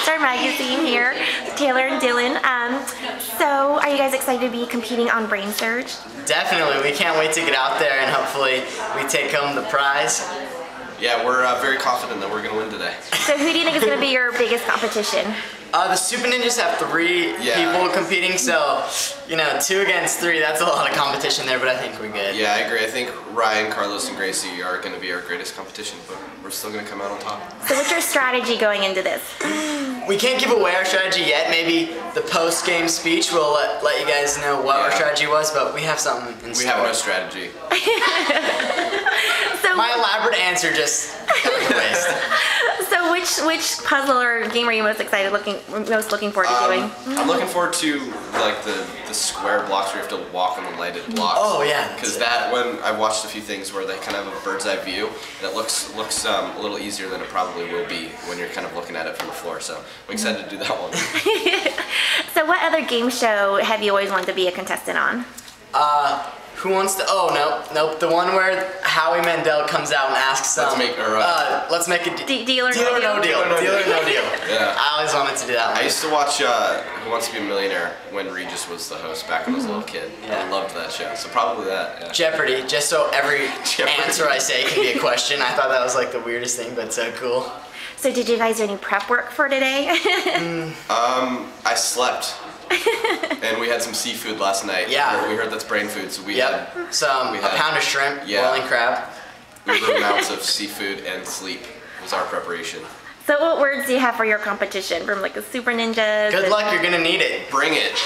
Star Magazine here, Taylor and Dylan. So, are you guys excited to be competing on Brain Surge? Definitely. We can't wait to get out there and hopefully we take home the prize. Yeah, we're very confident that we're going to win today. So, who do you think is going to be your biggest competition? The Super Ninjas have 3 people competing, so, 2 against 3, that's a lot of competition there, but I think we're good. Yeah, I agree. I think Ryan, Carlos, and Gracie are going to be our greatest competition, but we're still going to come out on top. So what's your strategy going into this? We can't give away our strategy yet. Maybe the post-game speech will let you guys know what our strategy was, but we have something in store. We have no strategy. So, my elaborate answer just got waste. So which puzzle or game are you most looking forward to doing? I'm looking forward to like the square blocks where you have to walk on the lighted blocks. Oh yeah. Because when I watched a few things where they kind of have a bird's eye view, and it looks a little easier than it probably will be when you're kind of looking at it from the floor. So I'm excited to do that one. So what other game show have you always wanted to be a contestant on? Who wants to? Oh nope. The one where Howie Mandel comes out and asks Let's make a Deal or No Deal. Yeah. I always wanted to do that one. I used to watch Who Wants to Be a Millionaire when Regis was the host back when I was a little kid. Yeah. I loved that show. So probably that. Yeah. Jeopardy, just so every answer I say can be a question. I thought that was like the weirdest thing, but so cool. So did you guys do any prep work for today? I slept. And we had some seafood last night. Yeah. We heard that's brain food, so we had a pound of shrimp, boiling crab. Uber amounts of seafood and sleep was our preparation. So what words do you have for your competition from like the Super Ninjas? Good luck, you're gonna need it. Bring it.